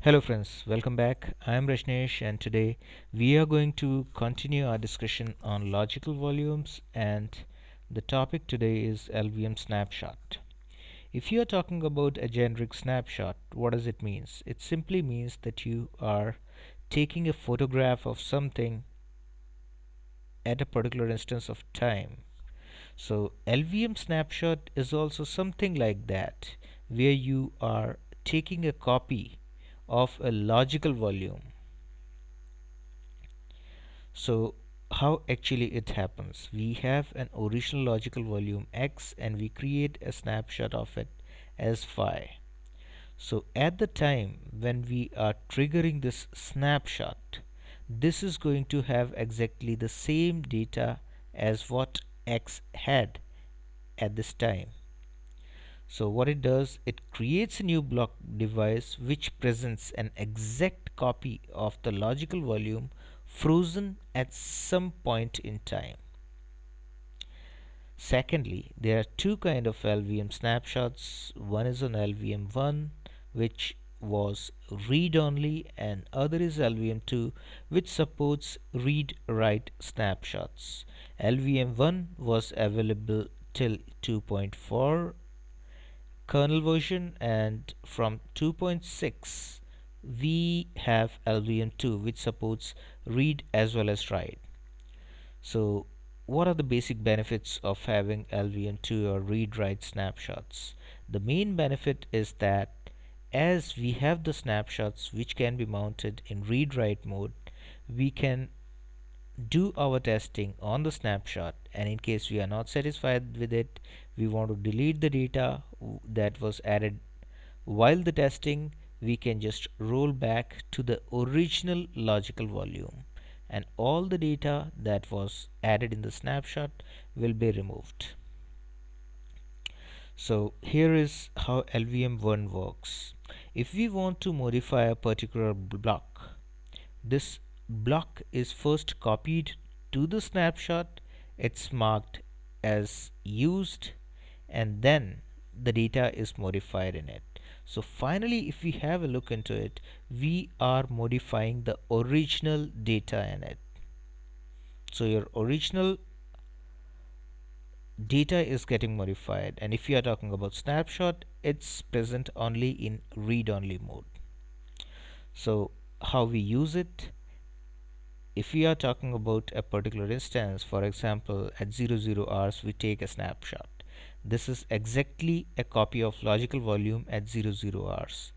Hello friends, welcome back. I am Rajneesh and today we are going to continue our discussion on logical volumes, and the topic today is LVM snapshot. If you are talking about a generic snapshot, what does it mean? It simply means that you are taking a photograph of something at a particular instance of time. So LVM snapshot is also something like that, where you are taking a copy of a logical volume. So how actually it happens? We have an original logical volume X and we create a snapshot of it as phi. So at the time when we are triggering this snapshot, this is going to have exactly the same data as what X had at this time. So what it does, it creates a new block device which presents an exact copy of the logical volume frozen at some point in time. Secondly, there are two kind of LVM snapshots. One is on LVM1, which was read only, and other is LVM2, which supports read-write snapshots. LVM1 was available till 2.4 kernel version, and from 2.6 we have LVM2, which supports read as well as write. So what are the basic benefits of having LVM2 or read write snapshots? The main benefit is that as we have the snapshots which can be mounted in read write mode, we can do our testing on the snapshot, and in case we are not satisfied with it, we want to delete the data that was added while the testing, we can just roll back to the original logical volume, and all the data that was added in the snapshot will be removed. So here is how LVM1 works. If we want to modify a particular block, this block is first copied to the snapshot, it's marked as used, and then the data is modified in it. So finally, if we have a look into it, we are modifying the original data in it. So your original data is getting modified, and if you are talking about snapshot, it's present only in read-only mode. So how we use it? If we are talking about a particular instance, for example at 00 hours we take a snapshot. This is exactly a copy of logical volume at 00 hours.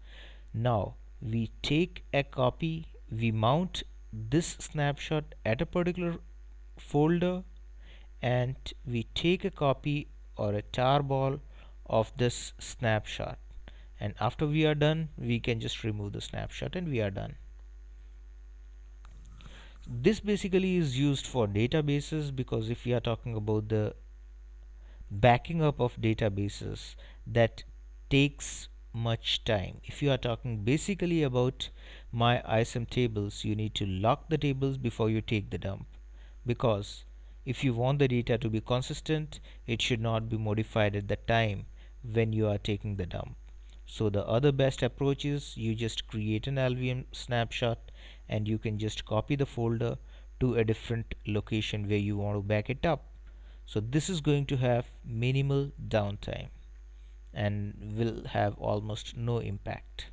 Now we take a copy, we mount this snapshot at a particular folder, and we take a copy or a tarball of this snapshot, and after we are done we can just remove the snapshot and we are done. This basically is used for databases, because if we are talking about the backing up of databases, that takes much time. If you are talking basically about my ISM tables, you need to lock the tables before you take the dump, because if you want the data to be consistent, it should not be modified at the time when you are taking the dump. So the other best approach is you just create an LVM snapshot and you can just copy the folder to a different location where you want to back it up. So this is going to have minimal downtime and will have almost no impact.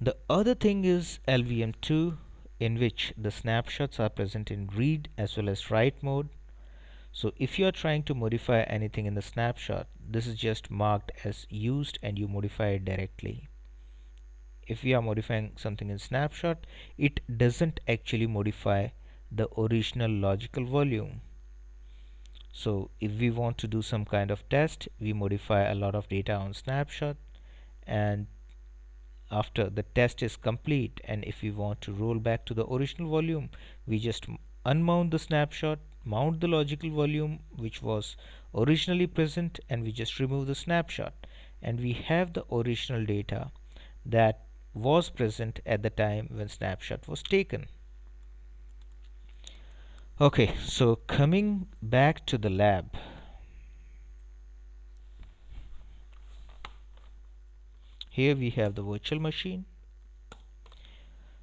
The other thing is LVM2, in which the snapshots are present in read as well as write mode. So if you are trying to modify anything in the snapshot, this is just marked as used and you modify it directly. If we are modifying something in snapshot, it doesn't actually modify the original logical volume. So if we want to do some kind of test, we modify a lot of data on snapshot, and after the test is complete, and if we want to roll back to the original volume, we just unmount the snapshot, mount the logical volume which was originally present, and we just remove the snapshot, and we have the original data that was present at the time when snapshot was taken. Okay, so coming back to the lab, Here we have the virtual machine.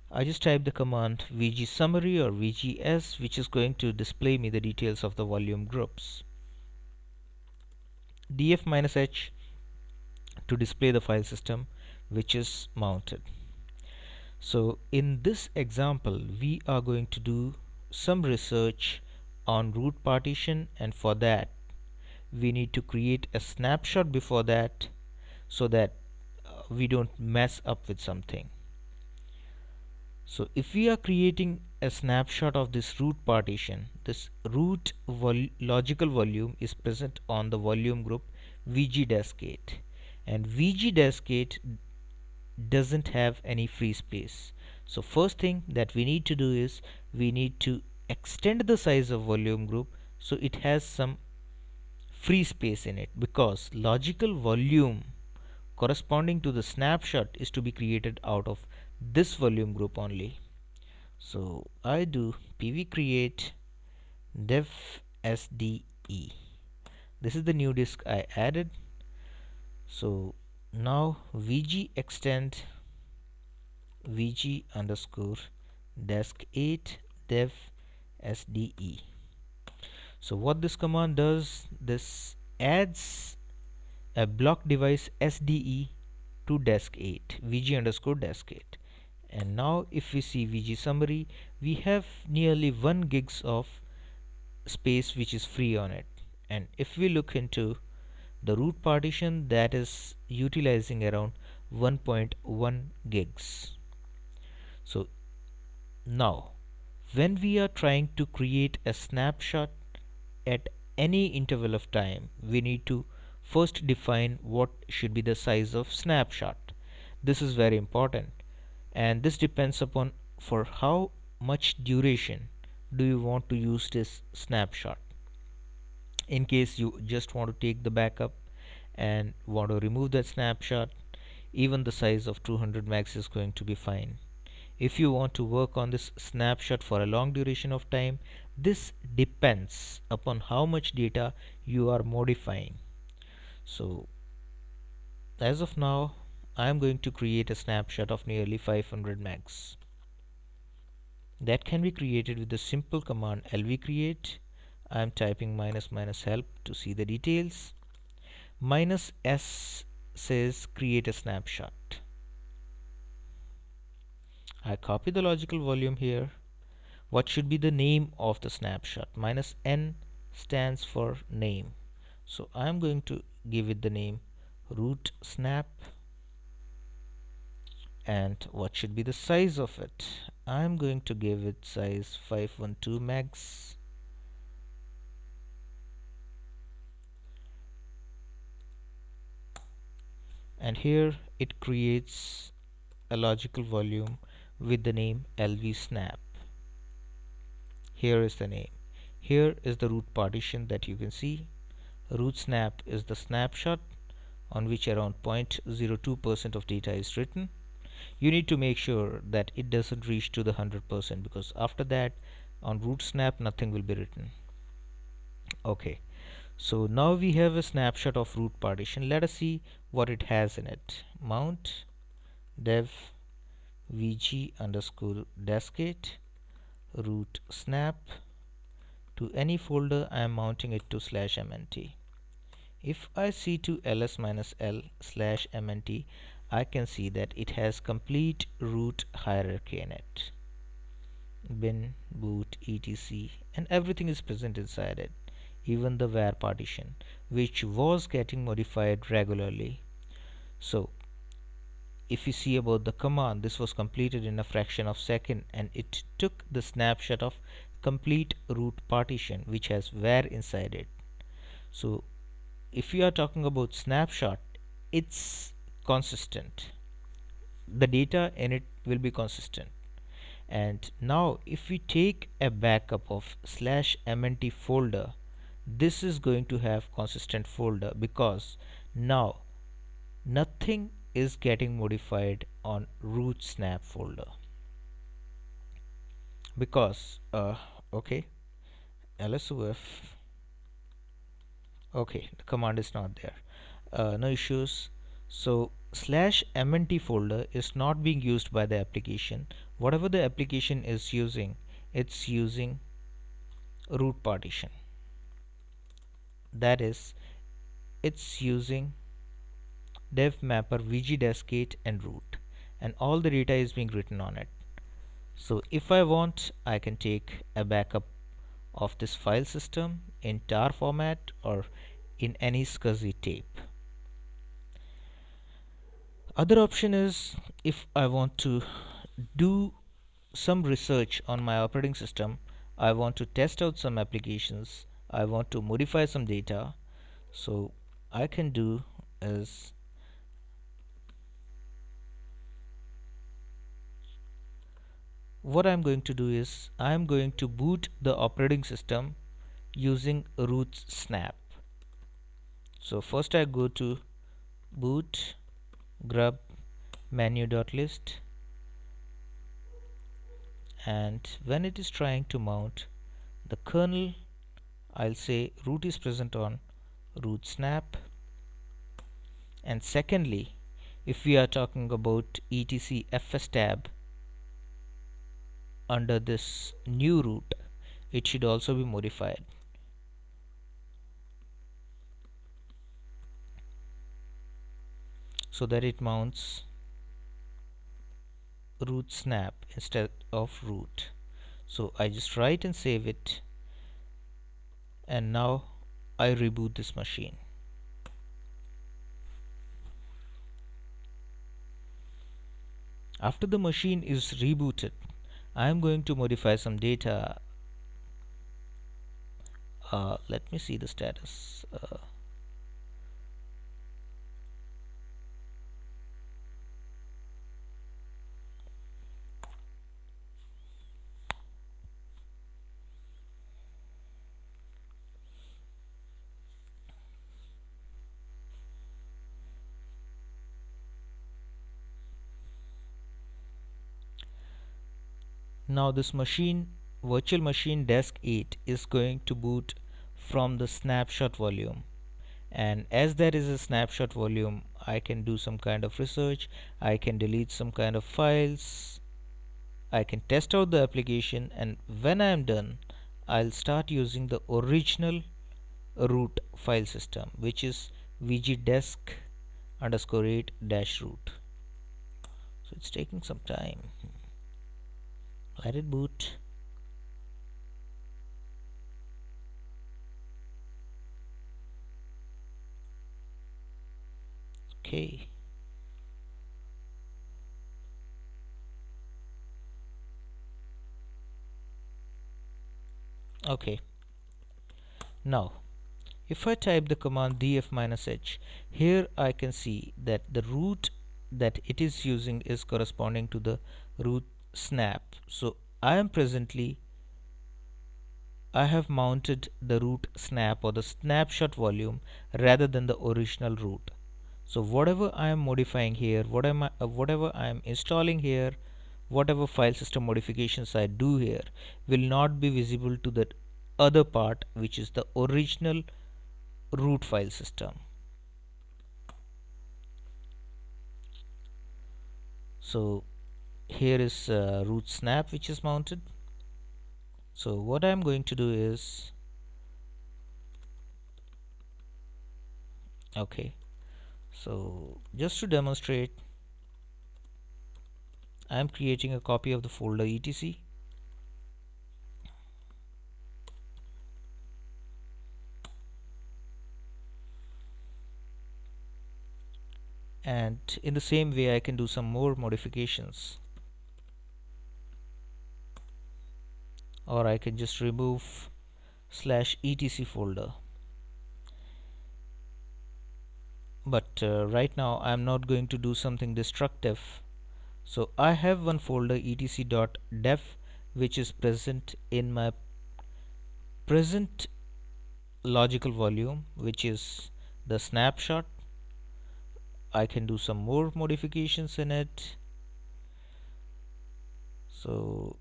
I just type the command vg summary or vgs, which is going to display me the details of the volume groups. df-h to display the file system which is mounted. So in this example we are going to do some research on root partition, and for that we need to create a snapshot before that, so that we don't mess up with something. So if we are creating a snapshot of this root partition, this root logical volume is present on the volume group vg-8, and vg-8 doesn't have any free space. So first thing that we need to do is we need to extend the size of volume group so it has some free space in it, because logical volume corresponding to the snapshot is to be created out of this volume group only. So I do pv create dev sde. This is the new disk I added. So now vg extend vg underscore desk8 dev sde. So what this command does, this adds a block device SDE to desk8 vg underscore desk8. And now if we see vg summary, we have nearly 1 gigs of space which is free on it. And if we look into the root partition, that is utilizing around 1.1 gigs. So now when we are trying to create a snapshot at any interval of time, we need to first define what should be the size of snapshot. This is very important, and this depends upon for how much duration do you want to use this snapshot. In case you just want to take the backup and want to remove that snapshot, even the size of 200 megs is going to be fine. If you want to work on this snapshot for a long duration of time, this depends upon how much data you are modifying. So as of now I am going to create a snapshot of nearly 500 megs. That can be created with the simple command lv create. I am typing minus minus help to see the details. Minus s says create a snapshot. I copy the logical volume here. What should be the name of the snapshot? Minus n stands for name, so I am going to give it the name root snap. And what should be the size of it? I am going to give it size 512 megs. And here it creates a logical volume with the name LV snap. Here is the name. Here is the root partition that you can see. Root snap is the snapshot on which around 0.02% of data is written. You need to make sure that it doesn't reach to the 100%, because after that on root snap nothing will be written. Okay, so now we have a snapshot of root partition. Let us see what it has in it. Mount dev vg underscore desk8 root snap. To any folder I am mounting it to /mnt. If I see to ls-l/mnt, I can see that it has complete root hierarchy in it. Bin, boot, etc, and everything is present inside it, even the var partition, which was getting modified regularly. So if you see about the command, this was completed in a fraction of a second, and it took the snapshot of complete root partition which has var inside it. So if we are talking about snapshot, it's consistent. The data in it will be consistent. And now if we take a backup of /mnt folder, this is going to have consistent folder, because now nothing is getting modified on root snap folder. Because okay, lsof, okay, the command is not there, no issues. So slash mnt folder is not being used by the application. Whatever the application is using, it's using root partition. That is, it's using dev mapper vgdescate and root, and all the data is being written on it. So if I want, I can take a backup of this file system in tar format or in any SCSI tape. Other option is, if I want to do some research on my operating system, I want to test out some applications, I want to modify some data, so I can do is what I'm going to do is I'm going to boot the operating system using root snap. So first I go to boot grub menu.list, and when it is trying to mount the kernel, I'll say root is present on root snap. And secondly, if we are talking about etc fs tab under this new root, it should also be modified. So that it mounts root snap instead of root. So I just write and save it, and now I reboot this machine. After the machine is rebooted, I am going to modify some data. Let me see the status. Now this machine, virtual machine desk 8, is going to boot from the snapshot volume, and as there is a snapshot volume, I can do some kind of research, I can delete some kind of files, I can test out the application, and when I am done, I'll start using the original root file system, which is vgdesk underscore 8 dash root. So it's taking some time. Let it boot. Okay. Okay. Now, if I type the command df-h, here I can see that the root that it is using is corresponding to the root snap. So I have mounted the root snap or the snapshot volume rather than the original root. So whatever I am modifying here, whatever I am installing here, whatever file system modifications I do here will not be visible to the other part, which is the original root file system. So here is root snap which is mounted. So what I'm going to do is, okay, so just to demonstrate, I'm creating a copy of the folder etc, and in the same way I can do some more modifications, or I can just remove /etc folder. But right now I'm not going to do something destructive. So I have one folder etc.def which is present in my present logical volume, which is the snapshot. I can do some more modifications in it. So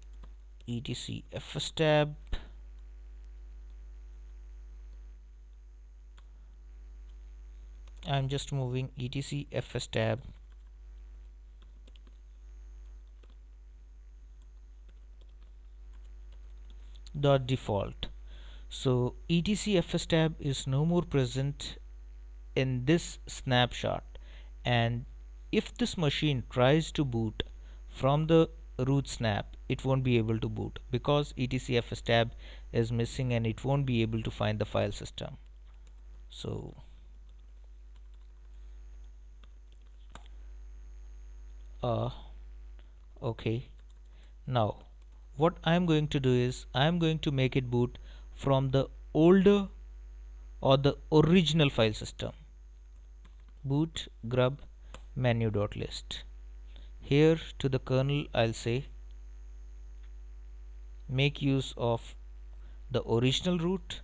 etc fs tab, I'm just moving etc fs tab dot default. So etc fstab is no more present in this snapshot, and if this machine tries to boot from the root snap, it won't be able to boot because etc fstab is missing and it won't be able to find the file system. So okay, now what I'm going to do is I'm going to make it boot from the older or the original file system. Boot grub menu.list. Here to the kernel I'll say make use of the original root.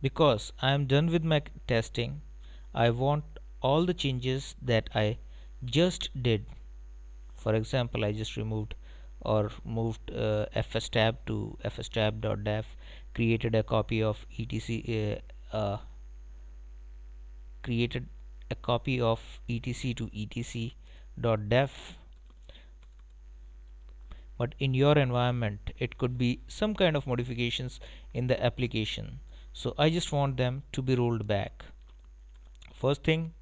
Because I am done with my testing, I want all the changes that I just did. For example, I just removed or moved fstab to fstab.def, created a copy of created a copy of etc to etc.def. But in your environment it could be some kind of modifications in the application, so I just want them to be rolled back. First thing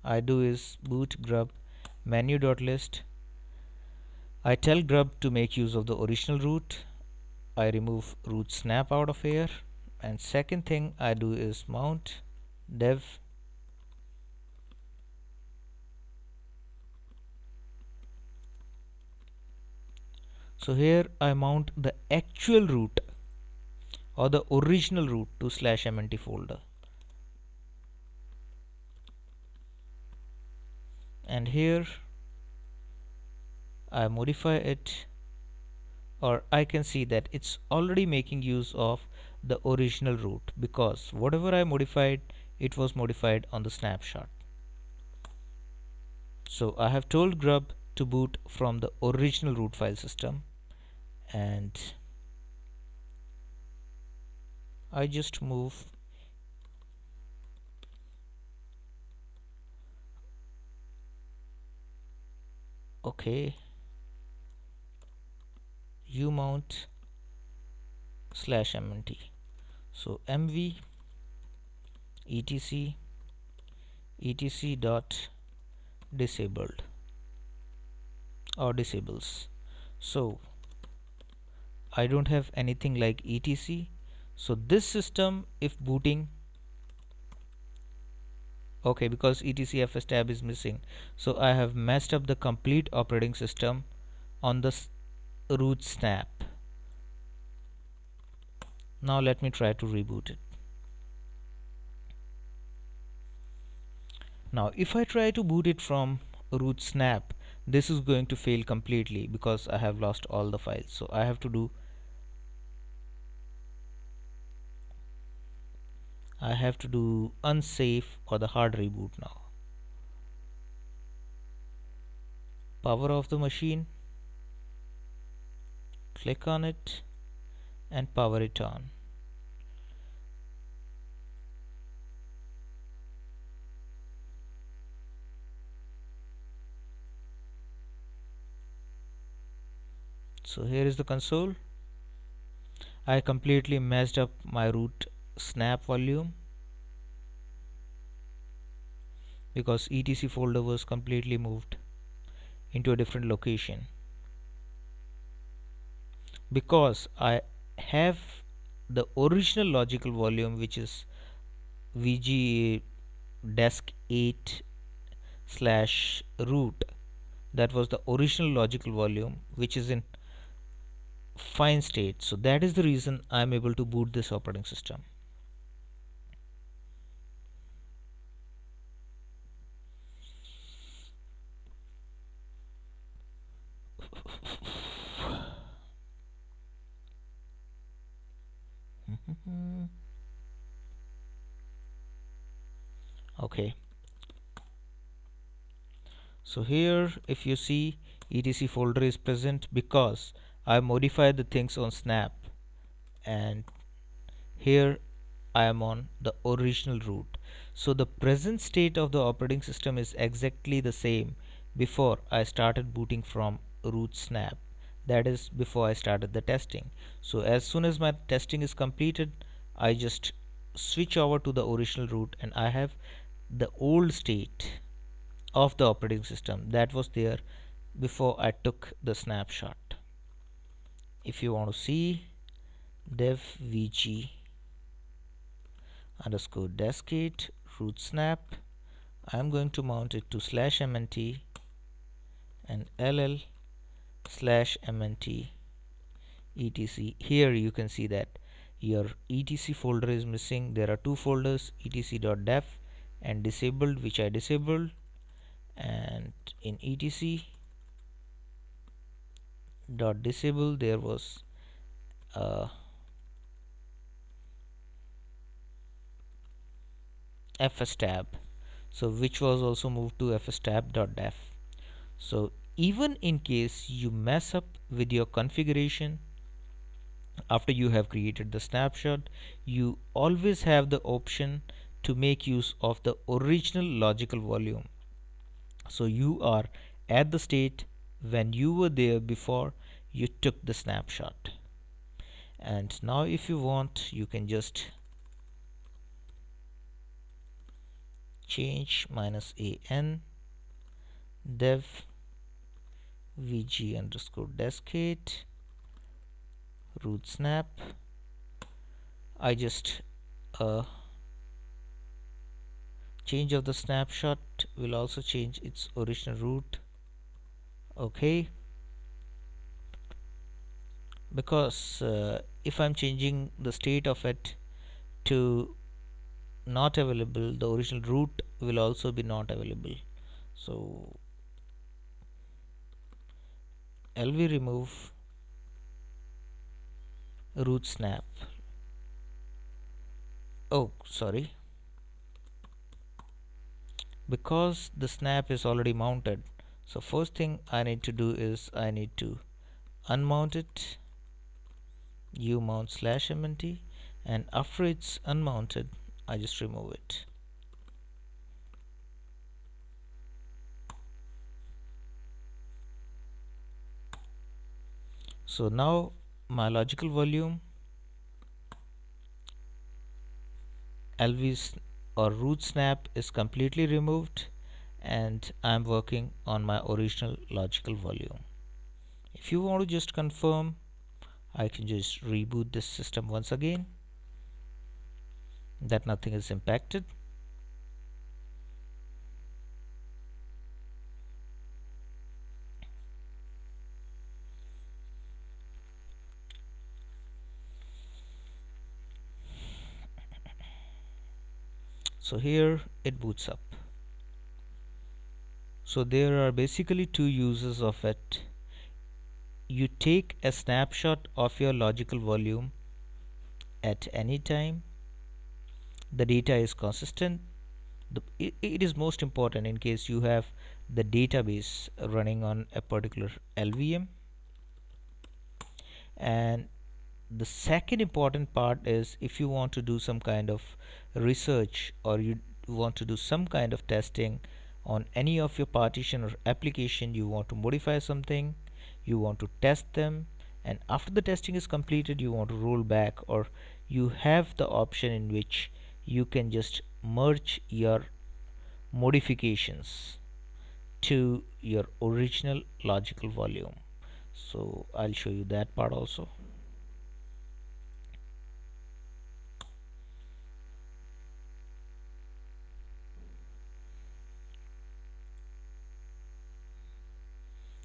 I do is boot grub menu.list. I tell grub to make use of the original root. I remove root snap out of here, and second thing I do is mount dev so here I mount the actual root or the original root to /mnt folder, and here I modify it, or I can see that it's already making use of the original root because whatever I modified, it was modified on the snapshot. So I have told grub to boot from the original root file system, and I just move okay umount /mnt. So mv etc etc dot disabled or disables. So I don't have anything like etc, so this system if booting, okay, because etc fstab is missing, so I have messed up the complete operating system on the root snap. Now let me try to reboot it. Now if I try to boot it from root snap, this is going to fail completely because I have lost all the files. So I have to do unsafe or the hard reboot now. Power off the machine, click on it and power it on. So here is the console. I completely messed up my root snap volume because etc folder was completely moved into a different location. Because I have the original logical volume, which is vg desk 8 slash root, that was the original logical volume which is in fine state, so that is the reason I am able to boot this operating system. Okay, so here if you see etc folder is present because I modified the things on snap, and here I am on the original root. So the present state of the operating system is exactly the same before I started booting from root snap. that is before I started the testing. So as soon as my testing is completed, I just switch over to the original root, and I have the old state of the operating system that was there before I took the snapshot. If you want to see dev vg underscore deskate root snap, I'm going to mount it to /mnt and ll /mnt etc. Here you can see that your etc folder is missing. There are two folders, etc.dev and disabled, which I disabled, and in etc.disable there was a fs tab, so which was also moved to fstab.dev. So even in case you mess up with your configuration after you have created the snapshot, you always have the option to make use of the original logical volume. So you are at the state when you were there before you took the snapshot. And now if you want, you can just change -an dev vg underscore deskate root snap. I just change of the snapshot will also change its original root. Okay, because if I'm changing the state of it to not available, the original root will also be not available. So lv remove root snap. Oh, sorry, because the snap is already mounted, so first thing I need to do is I need to unmount it, umount /mnt, and after it's unmounted I just remove it. So now my logical volume lv or root snap is completely removed, and I'm working on my original logical volume. If you want to just confirm, I can just reboot this system once again that nothing is impacted. So here it boots up. So there are basically two uses of it. You take a snapshot of your logical volume at any time. The data is consistent. It is most important in case you have the database running on a particular LVM. And the second important part is if you want to do some kind of research or you want to do some kind of testing on any of your partition or application, you want to modify something, you want to test them, and after the testing is completed you want to roll back, or you have the option in which you can just merge your modifications to your original logical volume. So I'll show you that part also.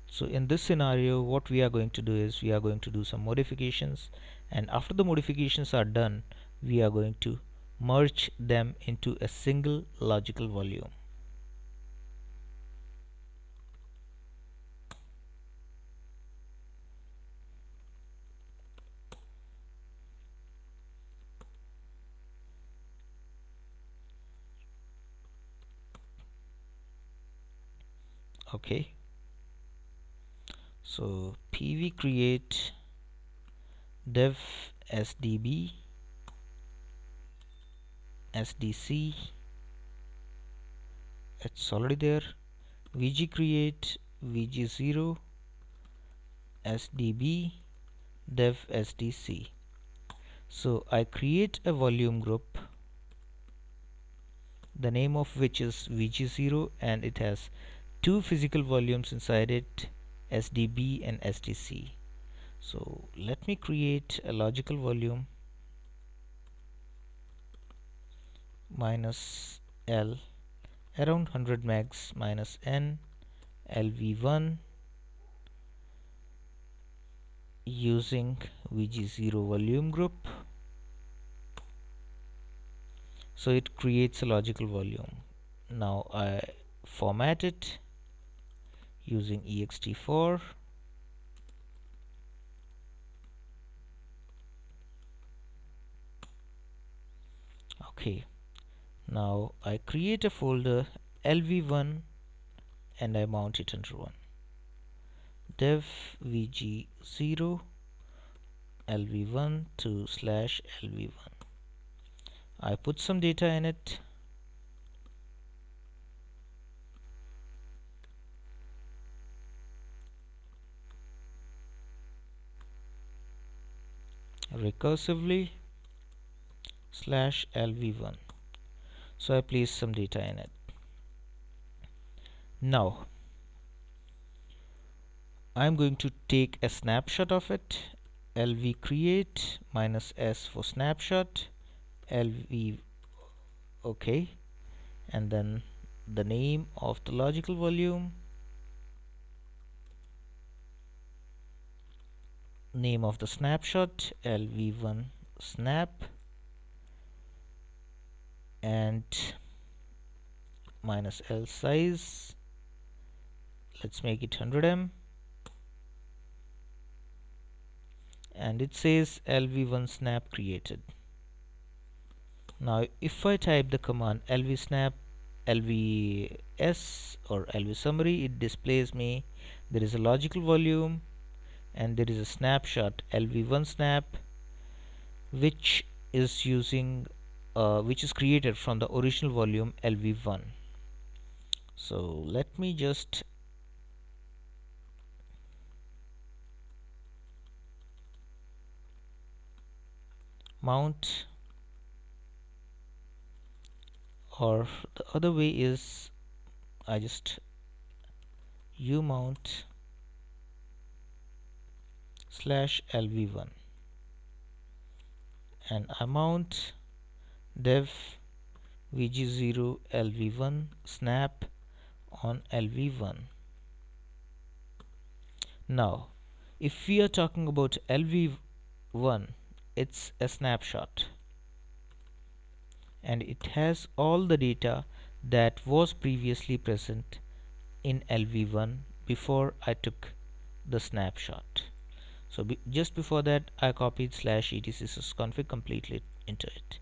So in this scenario what we are going to do is we are going to do some modifications, and after the modifications are done we are going to merge them into a single logical volume. Okay, so pv create dev sdb sdc, it's already there, vg create vg0 sdb dev sdc. So I create a volume group, the name of which is vg0, and it has two physical volumes inside it, sdb and sdc. So let me create a logical volume minus L around 100 megs minus N LV1 using VG0 volume group. So it creates a logical volume. Now I format it using ext4. Okay, now I create a folder LV1 and I mount it under one. Dev VG0 LV1 to slash LV1. I put some data in it. Recursively slash LV1. So I place some data in it. Now I'm going to take a snapshot of it. LV create minus S for snapshot. LV okay, and then the name of the logical volume, name of the snapshot LV1 snap, and minus L size, let's make it 100M, and it says LV1 snap created. Now if I type the command lv snap lvs or lv summary, it displays me there is a logical volume and there is a snapshot lv1 snap which is using which is created from the original volume lv1. So let me just mount, or the other way is I just umount slash lv1 and I mount dev vg0 lv1 snap on lv1. Now if we are talking about lv1, it's a snapshot and it has all the data that was previously present in lv1 before I took the snapshot. So just before that I copied slash etc sysconfig completely into it.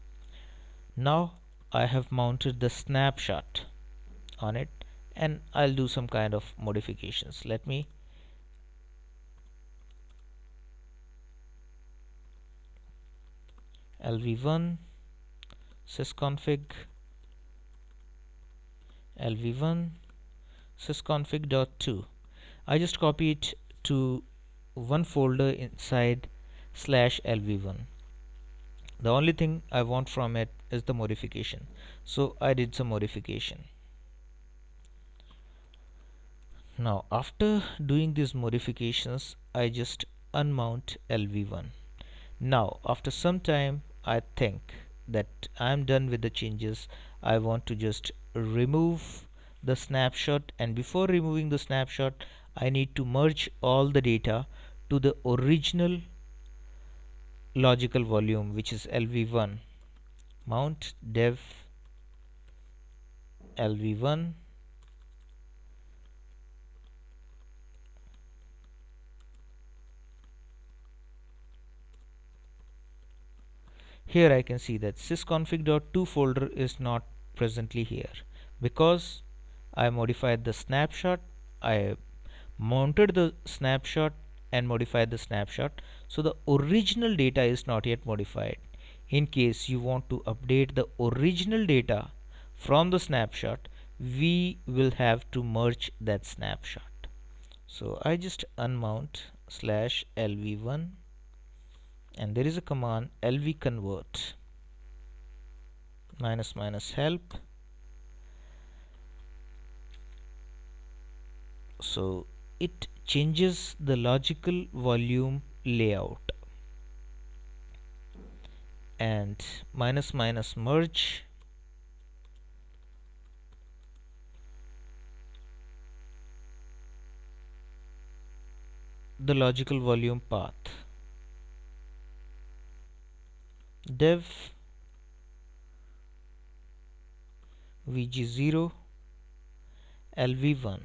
Now I have mounted the snapshot on it and I'll do some kind of modifications. Let me lv1 sysconfig lv1 sysconfig.2. I just copy it to one folder inside slash lv1. The only thing I want from it is the modification, so I did some modification. Now after doing these modifications I just unmount lv1. Now after some time I think that I'm done with the changes. I want to just remove the snapshot, and before removing the snapshot I need to merge all the data to the original logical volume which is lv1. Mount dev lv1 here. I can see that sysconfig.2 folder is not presently here because I modified the snapshot. I mounted the snapshot and modified the snapshot, so the original data is not yet modified. In case you want to update the original data from the snapshot, we will have to merge that snapshot. So I just unmount slash lv1, and there is a command lvconvert minus minus help. So it changes the logical volume layout, and minus minus merge the logical volume path. Dev vg0 lv1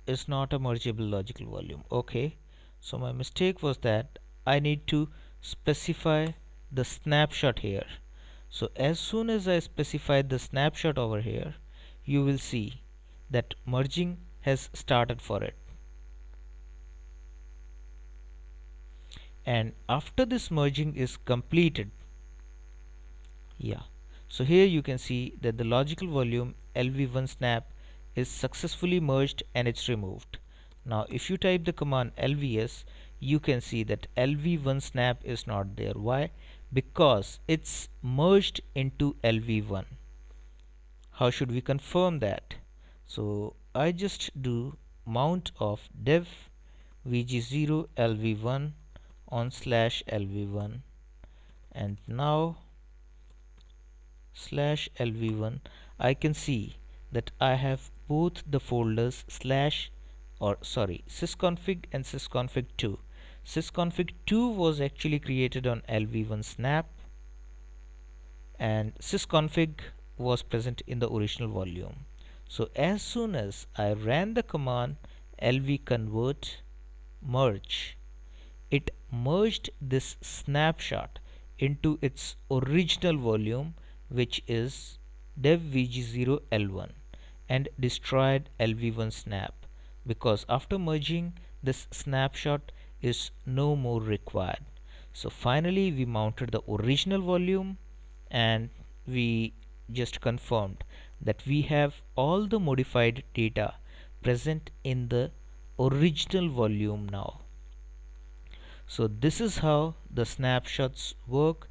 is not a mergeable logical volume. Okay, so my mistake was that I need to specify the snapshot here. So as soon as I specify the snapshot over here, you will see that merging has started for it. And after this merging is completed, yeah, so here you can see that the logical volume lv1 snap is successfully merged and it's removed. Now if you type the command lvs, you can see that lv1 snap is not there. Why? Because it's merged into lv1. How should we confirm that? So I just do mount of dev vg0 lv1 on slash lv1, and now slash lv1, I can see that I have both the folders slash, or sorry, sysconfig and sysconfig2. Sysconfig2 was actually created on lv1 snap, and sysconfig was present in the original volume. So as soon as I ran the command lvconvert merge, it merged this snapshot into its original volume, which is dev vg0 l1, and destroyed lv1 snap, because after merging this snapshot is no more required. So finally we mounted the original volume, and we just confirmed that we have all the modified data present in the original volume now. So this is how the snapshots work.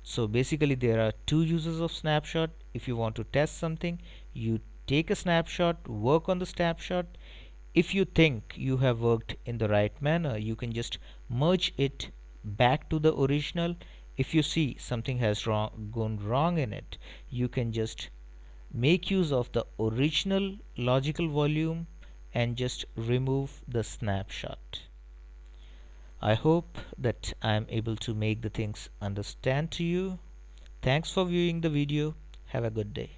So basically there are two uses of snapshot. If you want to test something, you take a snapshot, work on the snapshot. If you think you have worked in the right manner, you can just merge it back to the original. If you see something has gone wrong in it, you can just make use of the original logical volume and just remove the snapshot. I hope that I am able to make the things understand to you. Thanks for viewing the video. Have a good day.